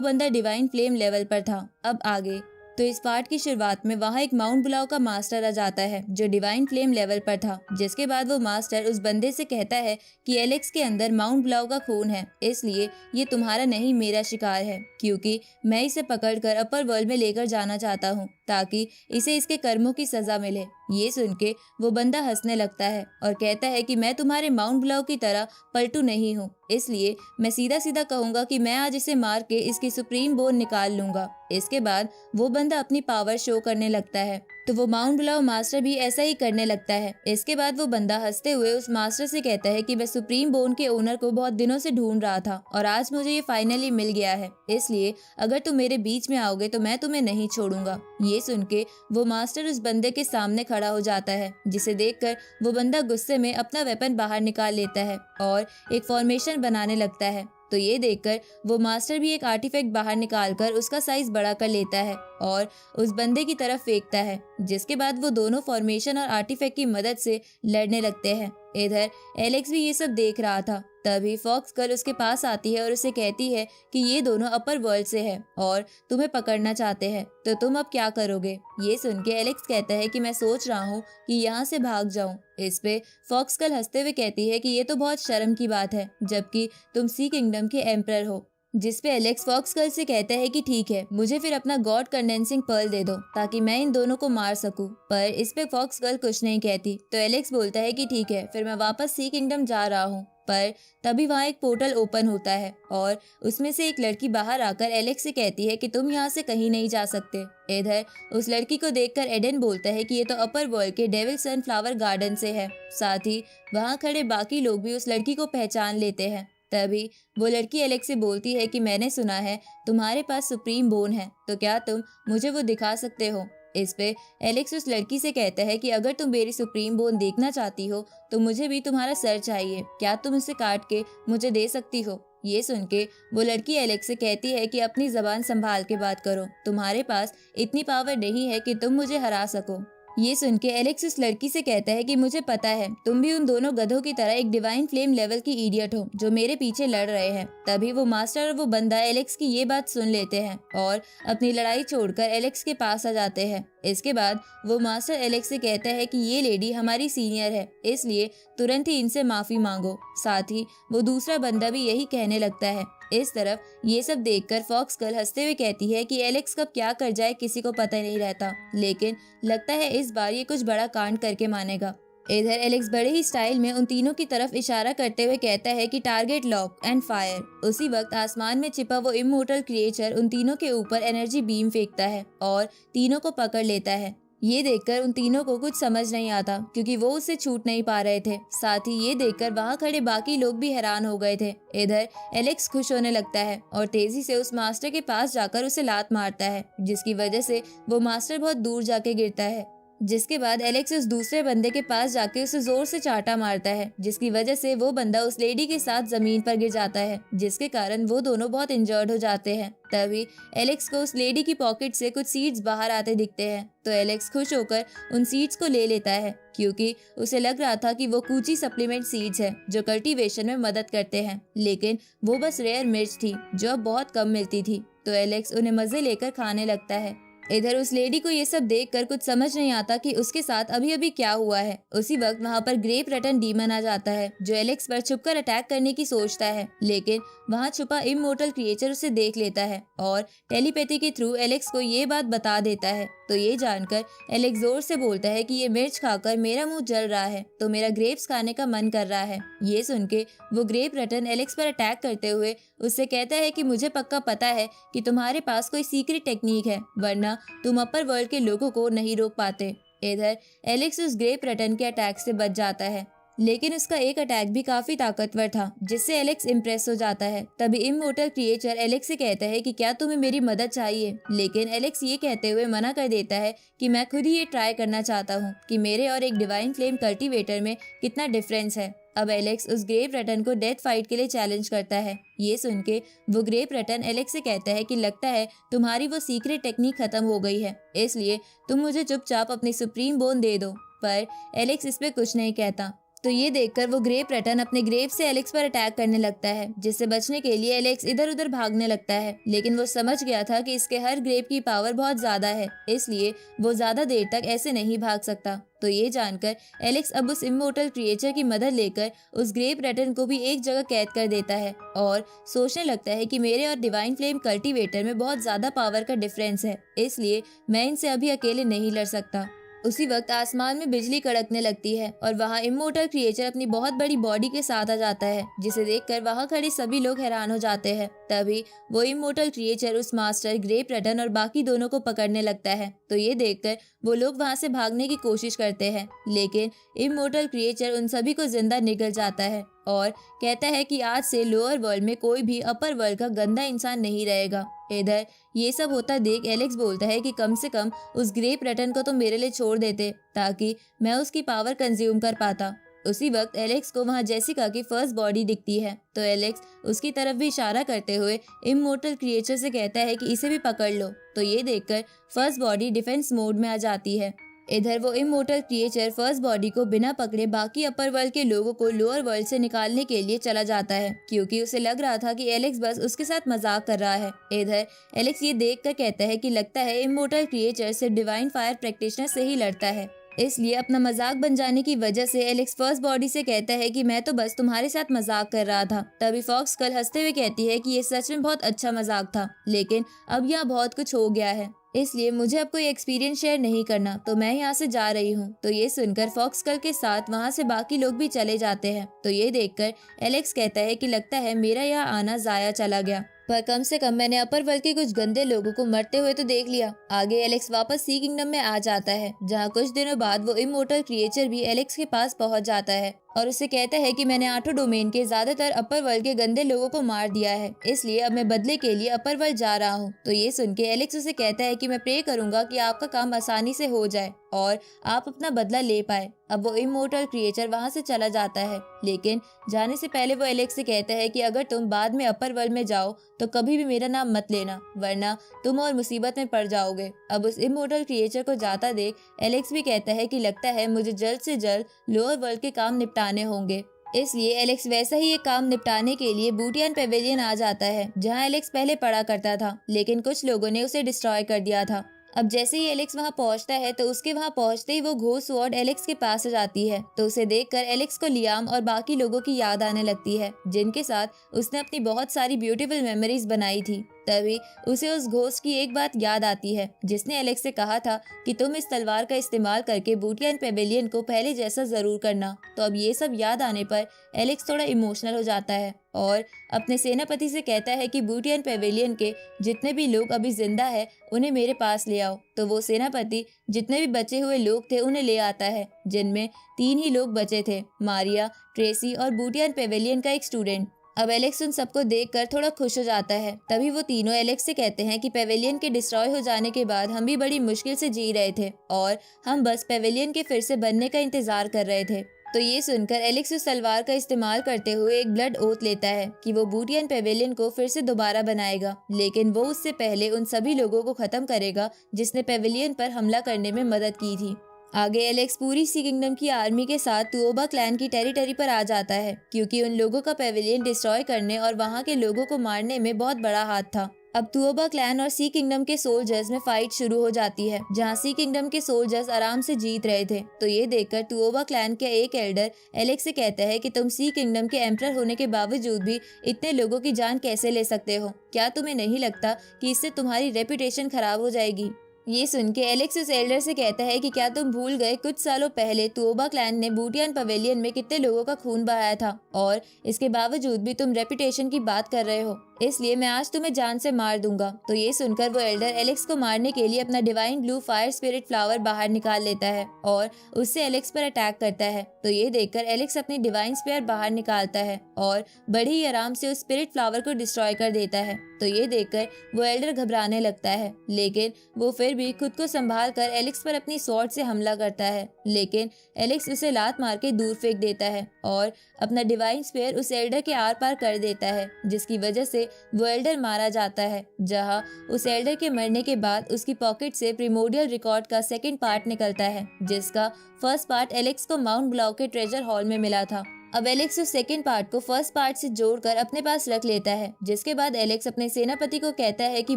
बंदा divine flame level पर था। अब आगे तो इस पार्ट की शुरुआत में वहाँ एक माउंट बुलाओ का मास्टर आ जाता है जो डिवाइन फ्लेम लेवल पर था, जिसके बाद वो मास्टर उस बंदे से कहता है कि एलेक्स के अंदर माउंट बुलाओ का खून है, इसलिए ये तुम्हारा नहीं मेरा शिकार है, क्योंकि मैं इसे पकड़कर अपर वर्ल्ड में लेकर जाना चाहता हूँ ताकि इसे इसके कर्मों की सजा मिले। ये सुन के वो बंदा हंसने लगता है और कहता है कि मैं तुम्हारे माउंट बुलाओ की तरह पलटू नहीं हूँ, इसलिए मैं सीधा सीधा कहूंगा कि मैं आज इसे मार के इसकी सुप्रीम बोन निकाल लूंगा। इसके बाद वो बंदा अपनी पावर शो करने लगता है, तो वो माउंट बुलाओ मास्टर भी ऐसा ही करने लगता है। इसके बाद वो बंदा हंसते हुए उस मास्टर से कहता है कि मैं सुप्रीम बोन के ओनर को बहुत दिनों से ढूंढ रहा था और आज मुझे ये फाइनली मिल गया है, इसलिए अगर तुम मेरे बीच में आओगे तो मैं तुम्हें नहीं छोड़ूंगा। ये सुन के वो मास्टर उस बंदे के सामने खड़ा हो जाता है, जिसे देखकर वो बंदा गुस्से में अपना वेपन बाहर निकाल लेता है और एक फॉर्मेशन बनाने लगता है। तो ये देखकर वो मास्टर भी एक आर्टिफैक्ट बाहर निकालकर उसका साइज बड़ा कर लेता है और उस बंदे की तरफ फेंकता है, जिसके बाद वो दोनों फॉर्मेशन और आर्टिफैक्ट की मदद से लड़ने लगते हैं। इधर एलेक्स भी ये सब देख रहा था। तभी फॉक्स गर्ल उसके पास आती है और उसे कहती है कि ये दोनों अपर वर्ल्ड से है और तुम्हें पकड़ना चाहते हैं, तो तुम अब क्या करोगे। ये सुन के एलेक्स कहता है कि मैं सोच रहा हूँ कि यहाँ से भाग जाऊँ। इस पे फॉक्स गर्ल हंसते हुए कहती है कि ये तो बहुत शर्म की बात है, जबकि तुम सी किंगडम के एम्परर हो। जिस पे एलेक्स फॉक्स गर्ल से कहता है कि ठीक है, मुझे फिर अपना गॉड कंडेंसिंग पर्ल दे दो ताकि मैं इन दोनों को मार सकूं। पर इस पे फॉक्स गर्ल कुछ नहीं कहती, तो एलेक्स बोलता है कि ठीक है, फिर मैं वापस सी किंगडम जा रहा हूँ। पर तभी वहाँ एक पोर्टल ओपन होता है और उसमें से एक लड़की बाहर आकर एलेक्स से कहती है कि तुम यहाँ से कहीं नहीं जा सकते। इधर उस लड़की को देखकर एडन बोलता है कि ये तो अपर वर्ल्ड के डेविल सनफ्लावर गार्डन से है। साथ ही वहाँ खड़े बाकी लोग भी उस लड़की को पहचान लेते हैं। तभी वो लड़की एलेक्स से बोलती है कि मैंने सुना है तुम्हारे पास सुप्रीम बोन है, तो क्या तुम मुझे वो दिखा सकते हो। इस पे एलेक्स उस लड़की से कहता है कि अगर तुम मेरी सुप्रीम बोन देखना चाहती हो तो मुझे भी तुम्हारा सर चाहिए, क्या तुम इसे काट के मुझे दे सकती हो। ये सुन के वो लड़की एलेक्स से कहती है कि अपनी जबान संभाल के बात करो, तुम्हारे पास इतनी पावर नहीं है कि तुम मुझे हरा सको। ये सुन के एलेक्स उस लड़की से कहता है कि मुझे पता है तुम भी उन दोनों गधों की तरह एक डिवाइन फ्लेम लेवल की इडियट हो जो मेरे पीछे लड़ रहे हैं। तभी वो मास्टर और वो बंदा एलेक्स की ये बात सुन लेते हैं और अपनी लड़ाई छोड़कर एलेक्स के पास आ जाते हैं। इसके बाद वो मास्टर एलेक्स से कहता है कि ये लेडी हमारी सीनियर है, इसलिए तुरंत ही इनसे माफी मांगो। साथ ही वो दूसरा बंदा भी यही कहने लगता है। इस तरफ ये सब देखकर फॉक्स गर्ल हंसते हुए कहती है कि एलेक्स कब क्या कर जाए किसी को पता नहीं रहता, लेकिन लगता है इस बार ये कुछ बड़ा कांड करके मानेगा। इधर एलेक्स बड़े ही स्टाइल में उन तीनों की तरफ इशारा करते हुए कहता है कि टारगेट लॉक एंड फायर। उसी वक्त आसमान में छिपा वो इमोर्टल क्रिएचर उन तीनों के ऊपर एनर्जी बीम फेंकता है और तीनों को पकड़ लेता है। ये देखकर उन तीनों को कुछ समझ नहीं आता क्योंकि वो उससे छूट नहीं पा रहे थे। साथ ही ये देखकर वहाँ खड़े बाकी लोग भी हैरान हो गए थे। इधर एलेक्स खुश होने लगता है और तेजी से उस मास्टर के पास जाकर उसे लात मारता है, जिसकी वजह से वो मास्टर बहुत दूर जाके गिरता है। जिसके बाद एलेक्स उस दूसरे बंदे के पास जाके उसे जोर से चाटा मारता है, जिसकी वजह से वो बंदा उस लेडी के साथ जमीन पर गिर जाता है, जिसके कारण वो दोनों बहुत इंजर्ड हो जाते हैं। तभी एलेक्स को उस लेडी की पॉकेट से कुछ सीड्स बाहर आते दिखते हैं, तो एलेक्स खुश होकर उन सीड्स को ले लेता है क्योंकि उसे लग रहा था कि वो कूची सप्लीमेंट सीड्स है जो कल्टीवेशन में मदद करते हैं, लेकिन वो बस रेयर मिर्च थी जो अब बहुत कम मिलती थी। तो एलेक्स उन्हें मजे लेकर खाने लगता है। इधर उस लेडी को ये सब देखकर कुछ समझ नहीं आता कि उसके साथ अभी अभी क्या हुआ है। उसी वक्त वहाँ पर ग्रेप रटन डीमन आ जाता है जो एलेक्स पर छुपकर अटैक करने की सोचता है, लेकिन वहाँ छुपा इमोर्टल क्रिएचर उसे देख लेता है और टेलीपैथी के थ्रू एलेक्स को ये बात बता देता है। तो ये जानकर एलेक्स जोर से बोलता है कि ये मिर्च खाकर मेरा मुंह जल रहा है, तो मेरा ग्रेप्स खाने का मन कर रहा है। ये सुन के वो ग्रेप रटन एलेक्स पर अटैक करते हुए उससे कहता है कि मुझे पक्का पता है कि तुम्हारे पास कोई सीक्रेट टेक्निक है, वरना तुम अपर वर्ल्ड के लोगों को नहीं रोक पाते। इधर एलेक्स उस ग्रेप रटन के अटैक से बच जाता है, लेकिन उसका एक अटैक भी काफी ताकतवर था जिससे एलेक्स इम्प्रेस हो जाता है। तभी इमोर्टल क्रिएचर एलेक्स से कहता है कि क्या तुम्हें मेरी मदद चाहिए, लेकिन एलेक्स ये कहते हुए मना कर देता है कि मैं खुद ही ये ट्राई करना चाहता हूँ कि मेरे और एक डिवाइन फ्लेम कल्टीवेटर में कितना डिफरेंस है। अब एलेक्स उस ग्रेप रटन को डेथ फाइट के लिए चैलेंज करता है। ये सुन के वो ग्रेप रटन एलेक्स से कहता है कि लगता है तुम्हारी वो सीक्रेट टेक्निक खत्म हो गई है, इसलिए तुम मुझे चुपचाप अपनी सुप्रीम बोन दे दो। पर एलेक्स इस पे कुछ नहीं कहता। तो ये देखकर वो ग्रेप रटन अपने ग्रेप से एलेक्स पर अटैक करने लगता है, जिससे बचने के लिए एलेक्स इधर उधर भागने लगता है। लेकिन वो समझ गया था कि इसके हर ग्रेप की पावर बहुत ज्यादा है, इसलिए वो ज्यादा देर तक ऐसे नहीं भाग सकता। तो ये जानकर एलेक्स अब उस इमोर्टल क्रिएचर की मदद लेकर उस ग्रेप रटन को भी एक जगह कैद कर देता है और सोचने लगता है कि मेरे और डिवाइन फ्लेम कल्टीवेटर में बहुत ज्यादा पावर का डिफरेंस है, इसलिए मैं इनसे अभी अकेले नहीं लड़ सकता। उसी वक्त आसमान में बिजली कड़कने लगती है और वहाँ इमोर्टल क्रिएचर अपनी बहुत बड़ी बॉडी के साथ आ जाता है, जिसे देखकर वहाँ खड़े सभी लोग हैरान हो जाते हैं। तभी वो इमोर्टल क्रिएचर उस मास्टर ग्रेप रटन और बाकी दोनों को पकड़ने लगता है। तो ये देखकर वो लोग वहाँ से भागने की कोशिश करते हैं, लेकिन इमोर्टल क्रिएचर उन सभी को जिंदा निगल जाता है और कहता है कि आज से लोअर वर्ल्ड में कोई भी अपर वर्ल्ड का गंदा इंसान नहीं रहेगा। इधर ये सब होता देख एलेक्स बोलता है कि कम से कम उस ग्रेप रटन को तो मेरे लिए छोड़ देते, ताकि मैं उसकी पावर कंज्यूम कर पाता। उसी वक्त एलेक्स को वहाँ जेसिका की फर्स्ट बॉडी दिखती है, तो एलेक्स उसकी तरफ भी इशारा करते हुए इमोर्टल क्रिएचर से कहता है कि इसे भी पकड़ लो। तो ये देखकर फर्स्ट बॉडी डिफेंस मोड में आ जाती है। इधर वो इमोर्टल क्रिएचर फर्स्ट बॉडी को बिना पकड़े बाकी अपर वर्ल्ड के लोगों को लोअर वर्ल्ड से निकालने के लिए चला जाता है, क्योंकि उसे लग रहा था कि एलेक्स बस उसके साथ मजाक कर रहा है। इधर एलेक्स ये देखकर कहता है कि लगता है इमोर्टल क्रिएचर सिर्फ डिवाइन फायर प्रैक्टिशनर से ही लड़ता है, इसलिए अपना मजाक बन जाने की वजह से एलेक्स फर्स्ट बॉडी से कहता है कि मैं तो बस तुम्हारे साथ मजाक कर रहा था। तभी फॉक्स कल हंसते हुए कहती है कि ये सच में बहुत अच्छा मजाक था, लेकिन अब यहाँ बहुत कुछ हो गया है, इसलिए मुझे अब कोई एक्सपीरियंस शेयर नहीं करना, तो मैं यहाँ से जा रही हूँ। तो ये सुनकर फॉक्स कल के साथ वहाँ से बाकी लोग भी चले जाते हैं। तो ये देखकर एलेक्स कहता है कि लगता है मेरा यहाँ आना जाया चला गया, पर कम से कम मैंने अपर वर्ल्ड के कुछ गंदे लोगों को मरते हुए तो देख लिया। आगे एलेक्स वापस सी किंगडम में आ जाता है, जहाँ कुछ दिनों बाद वो इमोर्टल क्रिएचर भी एलेक्स के पास पहुँच जाता है और उसे कहता है कि मैंने 8 डोमेन के ज्यादातर अपर वर्ल्ड के गंदे लोगों को मार दिया है, इसलिए अब मैं बदले के लिए अपर वर्ल्ड जा रहा हूँ। तो ये सुन के एलेक्स उसे कहता है कि मैं प्रे करूंगा कि आपका काम आसानी से हो जाए और आप अपना बदला ले पाए। अब वो इमोर्टल क्रिएचर वहाँ से चला जाता है, लेकिन जाने से पहले वो एलेक्स से कहता है कि अगर तुम बाद में अपर वर्ल्ड में जाओ तो कभी भी मेरा नाम मत लेना, वरना तुम और मुसीबत में पड़ जाओगे। अब उस इमोर्टल क्रिएचर को जाता देख एलेक्स भी कहता है कि लगता है मुझे जल्द से जल्द लोअर वर्ल्ड के काम निपटाने होंगे, इसलिए एलेक्स वैसा ही एक काम निपटाने के लिए बूटियन पेविलियन आ जाता है, जहां एलेक्स पहले पढ़ा करता था, लेकिन कुछ लोगों ने उसे डिस्ट्रॉय कर दिया था। अब जैसे ही एलेक्स वहां पहुंचता है तो उसके वहां पहुंचते ही वो घोस्ट स्वॉर्ड एलेक्स के पास आ जाती है। तो उसे देखकर एलेक्स को लियाम और बाकी लोगों की याद आने लगती है, जिनके साथ उसने अपनी बहुत सारी ब्यूटीफुल मेमोरीज बनाई थी। तभी उसे उस घोस्ट की एक बात याद आती है, जिसने एलेक्स से कहा था कि तुम इस तलवार का इस्तेमाल करके बूटियन पेविलियन को पहले जैसा जरूर करना। तो अब ये सब याद आने पर एलेक्स थोड़ा इमोशनल हो जाता है और अपने सेनापति से कहता है कि बूटियन पेविलियन के जितने भी लोग अभी जिंदा है उन्हें मेरे पास ले आओ। तो वो सेनापति जितने भी बचे हुए लोग थे उन्हें ले आता है, जिनमें 3 ही लोग बचे थे, मारिया, ट्रेसी और बूटियन पेविलियन का एक स्टूडेंट। अब एलेक्स उन सबको देखकर थोड़ा खुश हो जाता है। तभी वो तीनों एलेक्स से कहते हैं कि पेविलियन के डिस्ट्रॉय हो जाने के बाद हम भी बड़ी मुश्किल से जी रहे थे और हम बस पेविलियन के फिर से बनने का इंतजार कर रहे थे। तो ये सुनकर एलेक्स उस तलवार का इस्तेमाल करते हुए एक ब्लड ओथ लेता है कि वो बूटियन पेविलियन को फिर से दोबारा बनाएगा, लेकिन वो उससे पहले उन सभी लोगों को खत्म करेगा जिसने पेविलियन पर हमला करने में मदद की थी। आगे एलेक्स पूरी सी किंगडम की आर्मी के साथ तुओबा क्लैन की टेरिटरी पर आ जाता है, क्योंकि उन लोगों का पेविलियन डिस्ट्रॉय करने और वहाँ के लोगों को मारने में बहुत बड़ा हाथ था। अब तुओबा क्लैन और सी किंगडम के सोल्जर्स में फाइट शुरू हो जाती है, जहाँ सी किंगडम के सोल्जर्स आराम से जीत रहे थे। तो ये देखकर तुओबा क्लैन के एक एल्डर एलेक्स से कहता है कि तुम सी किंगडम के एम्परर होने के बावजूद भी इतने लोगों की जान कैसे ले सकते हो? क्या तुम्हें नहीं लगता कि इससे तुम्हारी रेपुटेशन खराब हो जाएगी? ये सुन के एलेक्स उस एल्डर से कहता है कि क्या तुम भूल गए कुछ सालों पहले तुओबा क्लैन ने बूटियन पेविलियन में कितने लोगों का खून बहाया था, और इसके बावजूद भी तुम रेपुटेशन की बात कर रहे हो, इसलिए मैं आज तुम्हें जान से मार दूंगा। तो ये सुनकर वो एल्डर एलेक्स को मारने के लिए अपना divine blue fire spirit flower बाहर निकाल लेता है और उससे एलेक्स पर अटैक करता है। तो ये देखकर एलेक्स अपनी डिवाइन स्पेयर बाहर निकालता है और बड़े ही आराम से उस स्पिरिट फ्लावर को डिस्ट्रॉय कर देता है। तो ये देखकर वो एल्डर घबराने लगता है, लेकिन वो फिर भी खुद को संभाल कर एलेक्स पर अपनी स्वॉर्ड से हमला करता है, लेकिन एलेक्स उसे लात मार के दूर फेंक देता है और अपना डिवाइन स्पेयर उस एल्डर के आर पार कर देता है, जिसकी वजह से वो एल्डर मारा जाता है। जहां उस एल्डर के मरने के बाद उसकी पॉकेट से प्रिमोडियल रिकॉर्ड का सेकंड पार्ट निकलता है, जिसका फर्स्ट पार्ट एलेक्स को माउंट ब्लाउ के ट्रेजर हॉल में मिला था। अब एलेक्स उस सेकंड पार्ट को फर्स्ट पार्ट से जोड़कर अपने पास रख लेता है, जिसके बाद एलेक्स अपने सेनापति को कहता है कि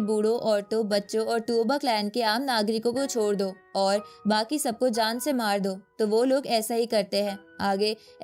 बूढ़ों, औरतों, बच्चों और टुओबा क्लैन के आम नागरिकों को छोड़ दो और बाकी सबको जान से मार दो। तो वो लोग ऐसा ही करते हैं। आगे